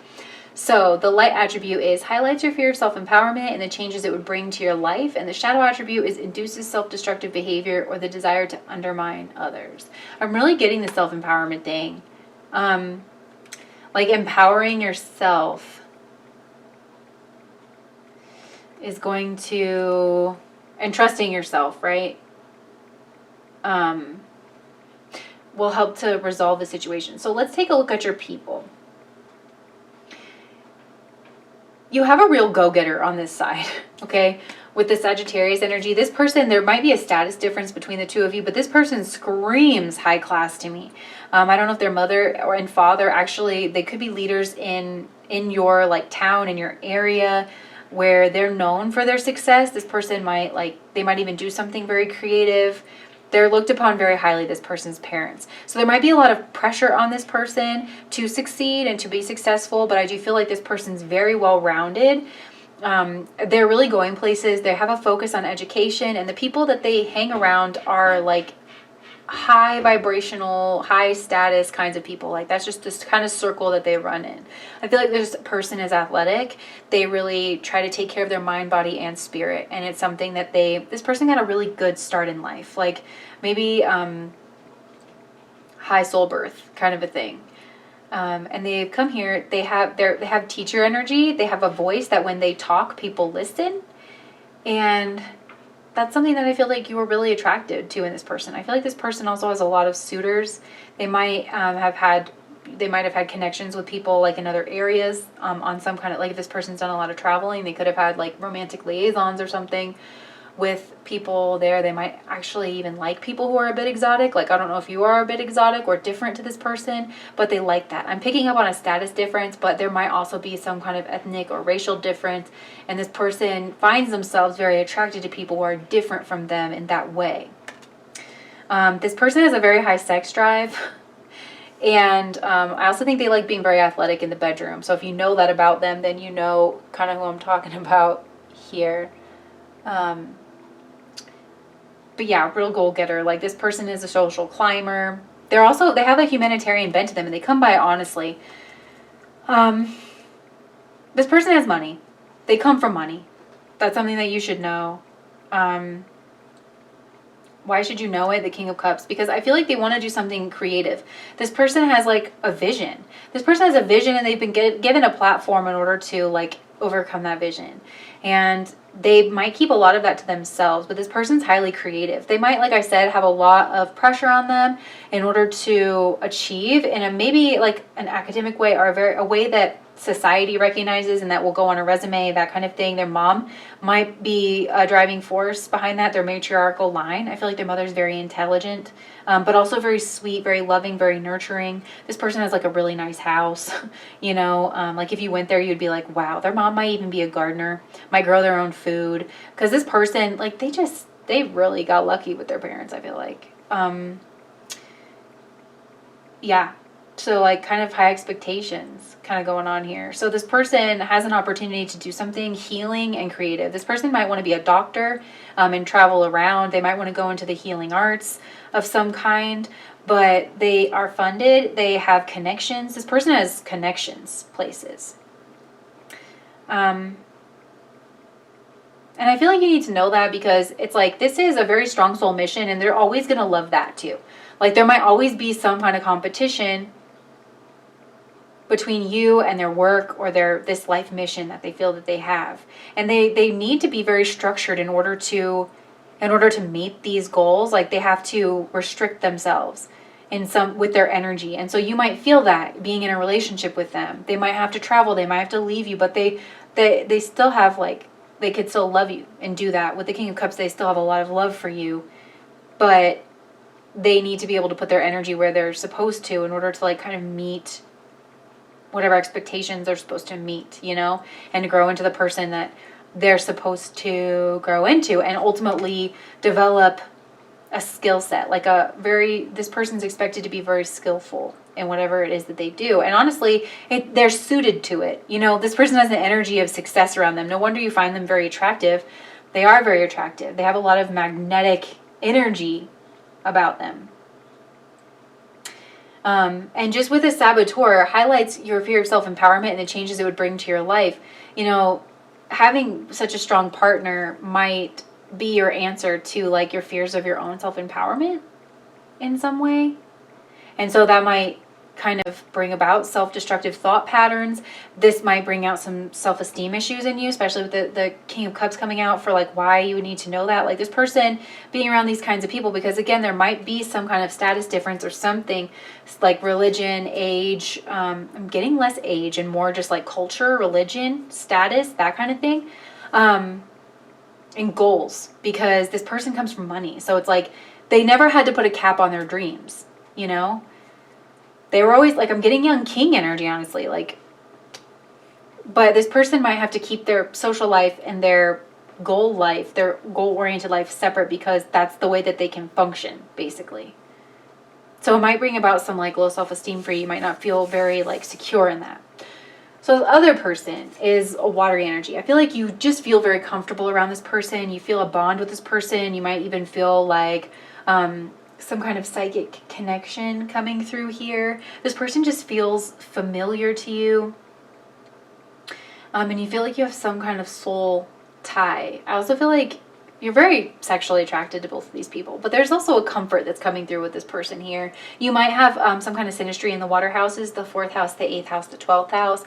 So the light attribute is highlights your fear of self-empowerment and the changes it would bring to your life, and the shadow attribute is induces self-destructive behavior or the desire to undermine others. I'm really getting the self-empowerment thing. Like empowering yourself is going to, and trusting yourself, right? Will help to resolve the situation. So let's take a look at your people. You have a real go-getter on this side, okay? With the Sagittarius energy, this person, there might be a status difference between the two of you, but this person screams high class to me. I don't know if their mother and father, actually, they could be leaders in your like town, in your area, where they're known for their success. This person might, like, they might even do something very creative. They're looked upon very highly, this person's parents. So there might be a lot of pressure on this person to succeed and to be successful, but I do feel like this person's very well-rounded. They're really going places. They have a focus on education, and the people that they hang around are like high vibrational, high status kinds of people. Like that's just this kind of circle that they run in. I feel like this person is athletic. They really try to take care of their mind, body, and spirit. And it's something that this person got a really good start in life. Like maybe high soul birth kind of a thing. And they've come here, they have teacher energy. They have a voice that when they talk, people listen. And that's something that I feel like you were really attracted to in this person. I feel like this person also has a lot of suitors. They might have had connections with people like in other areas on some kind of, like if this person's done a lot of traveling, they could have had like romantic liaisons or something with people there. They might actually even like people who are a bit exotic. Like, I don't know if you are a bit exotic or different to this person, but they like that. I'm picking up on a status difference, but there might also be some kind of ethnic or racial difference, and this person finds themselves very attracted to people who are different from them in that way. This person has a very high sex drive. And I also think they like being very athletic in the bedroom. So if you know that about them, then you know kind of who I'm talking about here. But yeah, real goal getter. Like, this person is a social climber. They have a humanitarian bent to them, and they come by honestly. This person has money. They come from money. That's something that you should know. Why should you know it? The King of Cups. Because I feel like they want to do something creative. This person has like a vision. This person has a vision, and they've been given a platform in order to like overcome that vision. And they might keep a lot of that to themselves, but this person's highly creative. They might, like I said, have a lot of pressure on them in order to achieve in a maybe like an academic way, or a way that society recognizes and that will go on a resume, that kind of thing. Their mom might be a driving force behind that, their matriarchal line. I feel like their mother's very intelligent, but also very sweet, very loving, very nurturing. This person has like a really nice house, you know, like if you went there, you'd be like, wow, their mom might even be a gardener, might grow their own food. Because this person, like, they really got lucky with their parents, I feel like. Yeah. So like kind of high expectations kind of going on here. So this person has an opportunity to do something healing and creative. This person might want to be a doctor and travel around. They might want to go into the healing arts of some kind, but they are funded. They have connections. This person has connections places. And I feel like you need to know that, because it's like, this is a very strong soul mission, and they're always going to love that too. Like, there might always be some kind of competition between you and their work or this life mission that they feel that they have. And they need to be very structured in order to meet these goals. Like, they have to restrict themselves with their energy. And so you might feel that being in a relationship with them. They might have to travel, they might have to leave you, but they still have, like, they could still love you and do that. With the King of Cups, they still have a lot of love for you, but they need to be able to put their energy where they're supposed to in order to like kind of meet whatever expectations they're supposed to meet, you know, and to grow into the person that they're supposed to grow into, and ultimately develop a skill set. Like this person's expected to be very skillful in whatever it is that they do. And honestly, they're suited to it. You know, this person has an energy of success around them. No wonder you find them very attractive. They are very attractive. They have a lot of magnetic energy about them. And just with a saboteur, highlights your fear of self-empowerment and the changes it would bring to your life. You know, having such a strong partner might be your answer to like your fears of your own self-empowerment in some way. And so that might kind of bring about self-destructive thought patterns. This might bring out some self-esteem issues in you, especially with the King of Cups coming out, for like why you would need to know that. Like, this person being around these kinds of people, because again, there might be some kind of status difference or something, like religion, age. I'm getting less age and more just like culture, religion, status, that kind of thing. And goals, because this person comes from money. So it's like they never had to put a cap on their dreams, you know? They were always like, I'm getting young king energy, honestly. Like, but this person might have to keep their social life and their goal-oriented life separate, because that's the way that they can function, basically. So it might bring about some like low self-esteem for you. You might not feel very like secure in that. So the other person is a watery energy. I feel like you just feel very comfortable around this person. You feel a bond with this person. You might even feel like some kind of psychic connection coming through here. This person just feels familiar to you. And you feel like you have some kind of soul tie. I also feel like you're very sexually attracted to both of these people, but there's also a comfort that's coming through with this person here. You might have some kind of synastry in the water houses, the 4th house, the 8th house, the 12th house,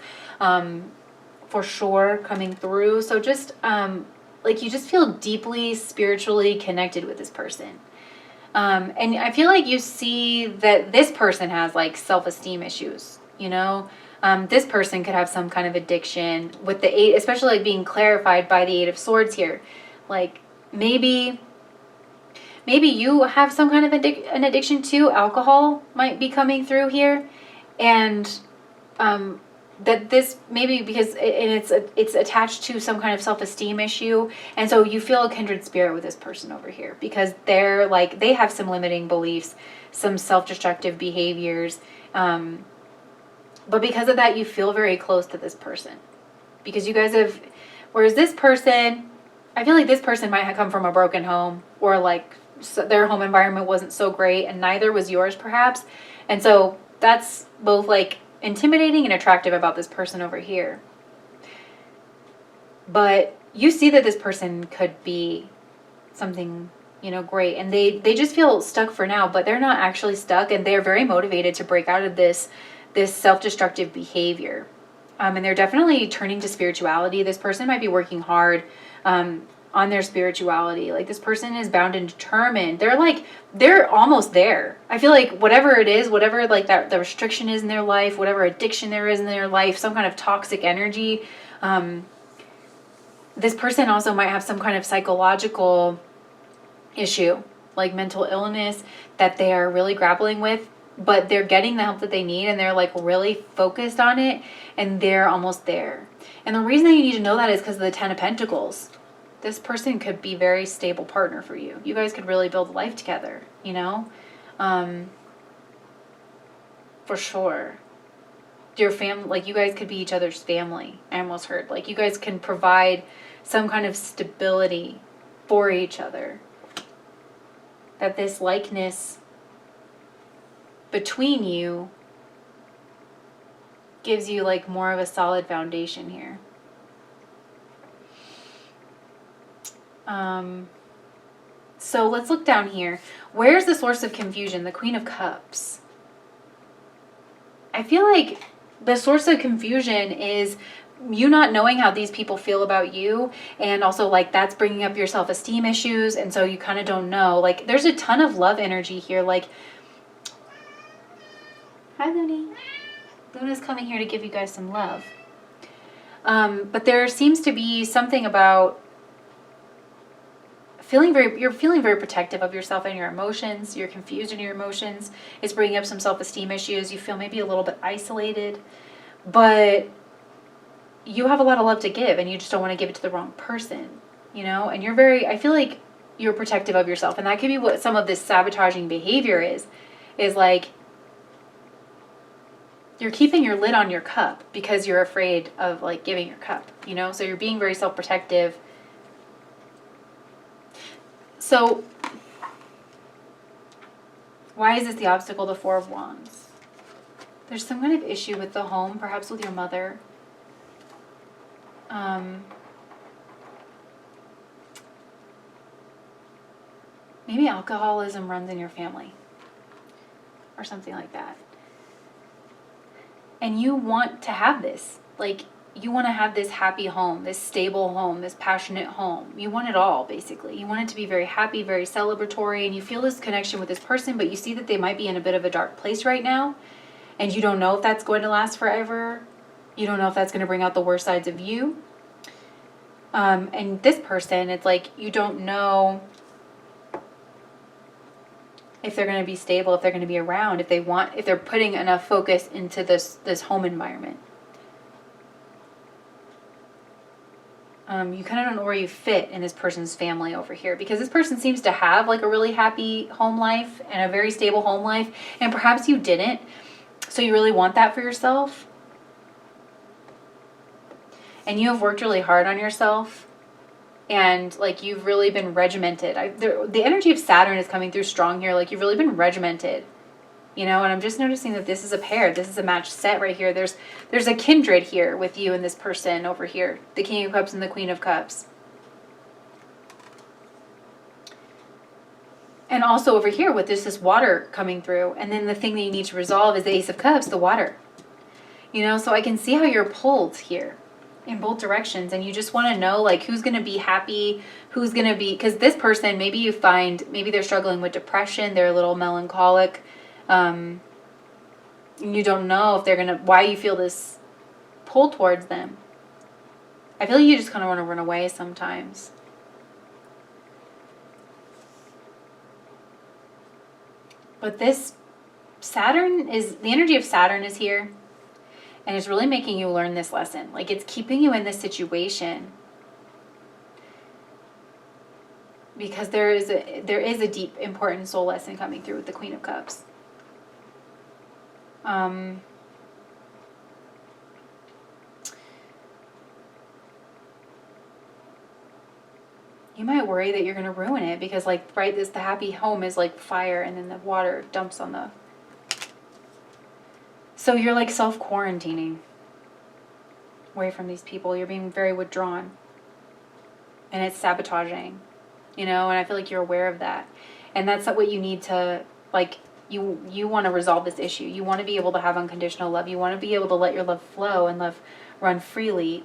for sure coming through. So just like you just feel deeply spiritually connected with this person. And I feel like you see that this person has like self-esteem issues, you know. This person could have some kind of addiction with the 8, especially like being clarified by the 8 of Swords here. Like, maybe you have some kind of an addiction to alcohol might be coming through here. And that this maybe because it's attached to some kind of self-esteem issue, and so you feel a kindred spirit with this person over here because they're like, they have some limiting beliefs, some self-destructive behaviors, but because of that you feel very close to this person because you guys have, whereas this person, I feel like this person might have come from a broken home, or like their home environment wasn't so great and neither was yours perhaps, and so that's both like intimidating and attractive about this person over here. But you see that this person could be something, you know, great, and they just feel stuck for now, but they're not actually stuck, and they're very motivated to break out of this self-destructive behavior. And they're definitely turning to spirituality. This person might be working hard on their spirituality. Like this person is bound and determined. They're almost there. I feel like whatever it is, whatever like that the restriction is in their life, whatever addiction there is in their life, some kind of toxic energy, this person also might have some kind of psychological issue, like mental illness that they are really grappling with, but they're getting the help that they need and they're like really focused on it and they're almost there. And the reason that you need to know that is because of the 10 of Pentacles. This person could be a very stable partner for you. You guys could really build a life together, you know? For sure. Your family, like you guys could be each other's family. I almost heard. Like you guys can provide some kind of stability for each other. That this likeness between you gives you like more of a solid foundation here. So let's look down here. Where's the source of confusion? The Queen of Cups. I feel like the source of confusion is you not knowing how these people feel about you, and also like that's bringing up your self-esteem issues, and so you kind of don't know. Like there's a ton of love energy here. Like, hi Looney. Luna's coming here to give you guys some love. But there seems to be something about you're feeling very protective of yourself and your emotions. You're confused in your emotions. It's bringing up some self-esteem issues. You feel maybe a little bit isolated, but you have a lot of love to give and you just don't want to give it to the wrong person, you know? And I feel like you're protective of yourself, and that could be what some of this sabotaging behavior is like you're keeping your lid on your cup because you're afraid of like giving your cup, you know? So you're being very self-protective. So, why is this the obstacle, the Four of Wands? There's some kind of issue with the home, perhaps with your mother. Maybe alcoholism runs in your family or something like that. And you want to have this, like, you want to have this happy home, this stable home, this passionate home. You want it all, basically. You want it to be very happy, very celebratory, and you feel this connection with this person, but you see that they might be in a bit of a dark place right now, and you don't know if that's going to last forever. You don't know if that's going to bring out the worst sides of you. And this person, it's like you don't know if they're going to be stable, if they're going to be around, if they're putting enough focus into this home environment. You kind of don't know where you fit in this person's family over here, because this person seems to have like a really happy home life and a very stable home life, and perhaps you didn't, so you really want that for yourself. And you have worked really hard on yourself, and like you've really been regimented. The energy of Saturn is coming through strong here. Like you've really been regimented, you know. And I'm just noticing that this is a pair. This is a match set right here. There's a kindred here with you and this person over here, the King of Cups and the Queen of Cups. And also over here with this water coming through, and then the thing that you need to resolve is the Ace of Cups, the water. You know, so I can see how you're pulled here in both directions, and you just want to know like who's going to be happy, who's going to be, because this person, maybe you find, maybe they're struggling with depression, they're a little melancholic, you don't know if they're going to, why you feel this pull towards them. I feel like you just kind of want to run away sometimes. But this Saturn is, the energy of Saturn is here, and it's really making you learn this lesson. Like, it's keeping you in this situation because there is a deep, important soul lesson coming through with the Queen of Cups. You might worry that you're going to ruin it because, like, right, the happy home is like fire and then the water dumps on the... So you're like self-quarantining away from these people. You're being very withdrawn. And it's sabotaging, you know, and I feel like you're aware of that. And that's what you need to, like, you want to resolve this issue. You want to be able to have unconditional love. You want to be able to let your love flow and love run freely.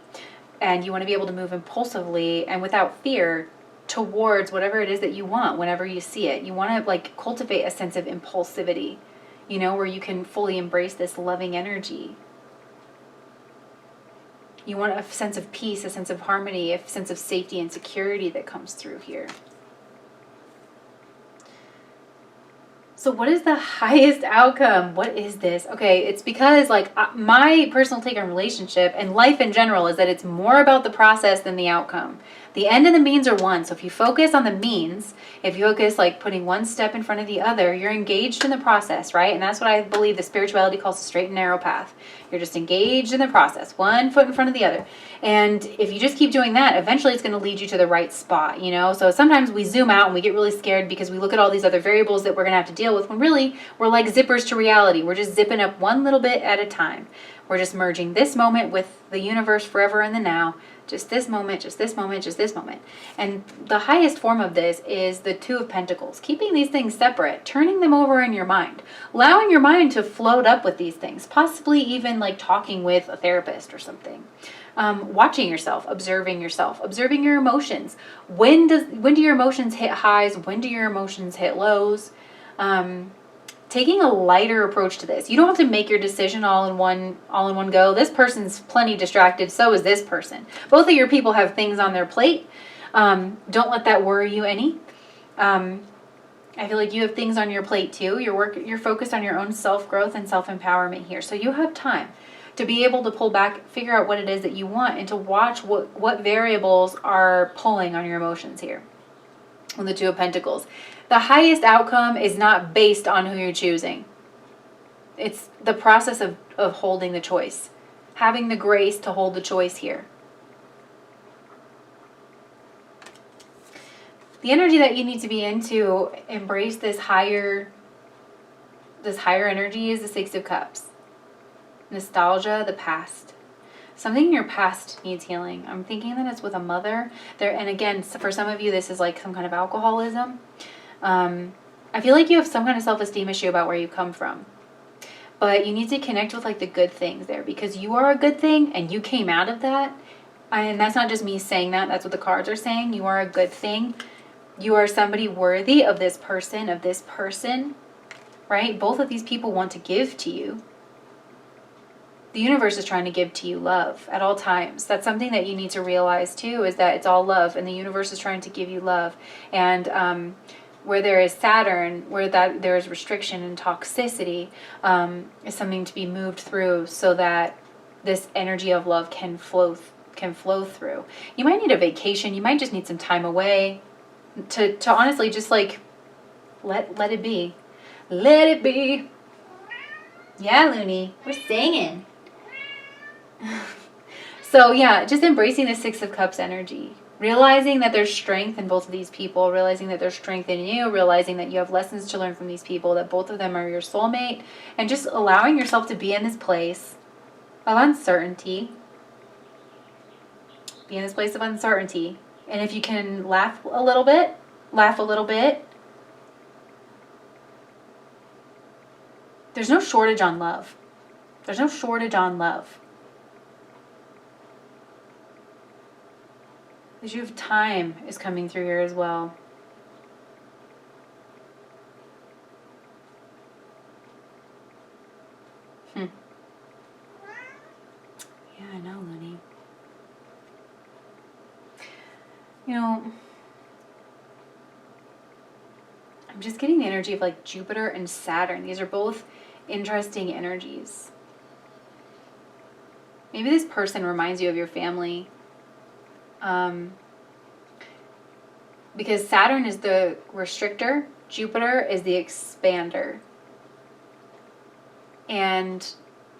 And you want to be able to move impulsively and without fear towards whatever it is that you want whenever you see it. You want to, like, cultivate a sense of impulsivity, you know, where you can fully embrace this loving energy. You want a sense of peace, a sense of harmony, a sense of safety and security that comes through here. So what is the highest outcome? What is this? Okay, it's because, like, my personal take on relationship and life in general is that it's more about the process than the outcome. The end and the means are one. So if you focus on the means, if you focus, like, putting one step in front of the other, you're engaged in the process, right? And that's what I believe the spirituality calls a straight and narrow path. You're just engaged in the process, one foot in front of the other. And if you just keep doing that, eventually it's going to lead you to the right spot, you know? So sometimes we zoom out and we get really scared because we look at all these other variables that we're going to have to deal with, when really we're like zippers to reality. We're just zipping up one little bit at a time. We're just merging this moment with the universe forever in the now. Just this moment, just this moment, just this moment. And the highest form of this is the Two of Pentacles. Keeping these things separate, turning them over in your mind. Allowing your mind to float up with these things. Possibly even like talking with a therapist or something. Watching yourself, observing your emotions. When do your emotions hit highs? When do your emotions hit lows? Taking a lighter approach to this. You don't have to make your decision all in one go. This person's plenty distracted, so is this person. Both of your people have things on their plate. Don't let that worry you any. I feel like you have things on your plate too. You're focused on your own self-growth and self-empowerment here. So you have time to be able to pull back, figure out what it is that you want, and to watch what variables are pulling on your emotions here. On the Two of Pentacles. The highest outcome is not based on who you're choosing. It's the process of holding the choice. Having the grace to hold the choice here. The energy that you need to be in to embrace this higher energy is the Six of Cups. Nostalgia, the past. Something in your past needs healing. I'm thinking that it's with a mother. And again, for some of you, this is like some kind of alcoholism. I feel like you have some kind of self-esteem issue about where you come from. But you need to connect with, like, the good things there, because you are a good thing and you came out of that. And that's not just me saying that. That's what the cards are saying. You are a good thing. You are somebody worthy of this person, right? Both of these people want to give to you. The universe is trying to give to you love at all times. That's something that you need to realize too, is that it's all love, and the universe is trying to give you love. And where there is Saturn, where there is restriction and toxicity, is something to be moved through so that this energy of love can flow through. You might need a vacation. You might just need some time away to honestly just, like, let it be. Let it be. Yeah, Looney, we're singing. So yeah, just embracing the Six of Cups energy. Realizing that there's strength in both of these people. Realizing that there's strength in you. Realizing that you have lessons to learn from these people. That both of them are your soulmate. And just allowing yourself to be in this place of uncertainty. Be in this place of uncertainty. And if you can laugh a little bit. There's no shortage on love. There's no shortage on love. The issue of time is coming through here as well. Yeah, I know, Looney. You know, I'm I'm just getting the energy of like Jupiter and Saturn. These are both interesting energies. Maybe this person reminds you of your family. Because Saturn is the restrictor, Jupiter is the expander. And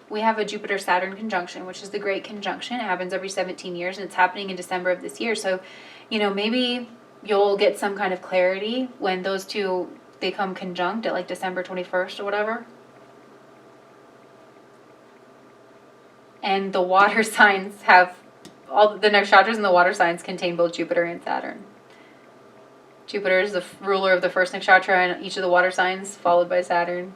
we have a Jupiter-Saturn conjunction, which is the Great Conjunction. It happens every 17 years, and it's happening in December of this year. So, you know, maybe you'll get some kind of clarity when those two, they come conjunct at like December 21st or whatever. And the water signs have, all the nakshatras in the water signs contain both Jupiter and Saturn. Jupiter is the ruler of the first nakshatra and each of the water signs, followed by Saturn.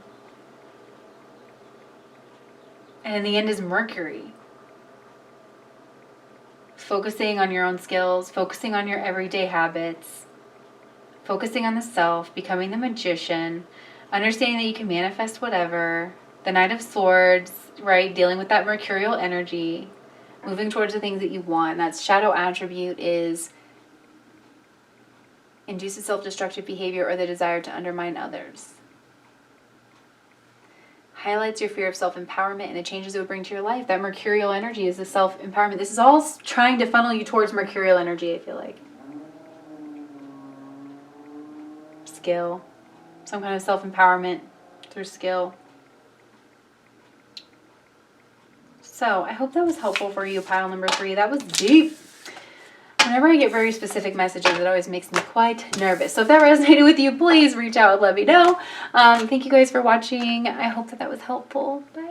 And in the end is Mercury. Focusing on your own skills, focusing on your everyday habits, focusing on the self, becoming the magician, understanding that you can manifest whatever. The Knight of Swords, right? Dealing with that mercurial energy, moving towards the things that you want. That shadow attribute is induces self-destructive behavior or the desire to undermine others. Highlights your fear of self-empowerment and the changes it would bring to your life. That mercurial energy is the self-empowerment. This is all trying to funnel you towards mercurial energy, I feel like. Skill. Some kind of self-empowerment through skill. So I hope that was helpful for you, pile number 3. That was deep. Whenever I get very specific messages, it always makes me quite nervous. So if that resonated with you, please reach out and let me know. Thank you guys for watching. I hope that was helpful. Bye.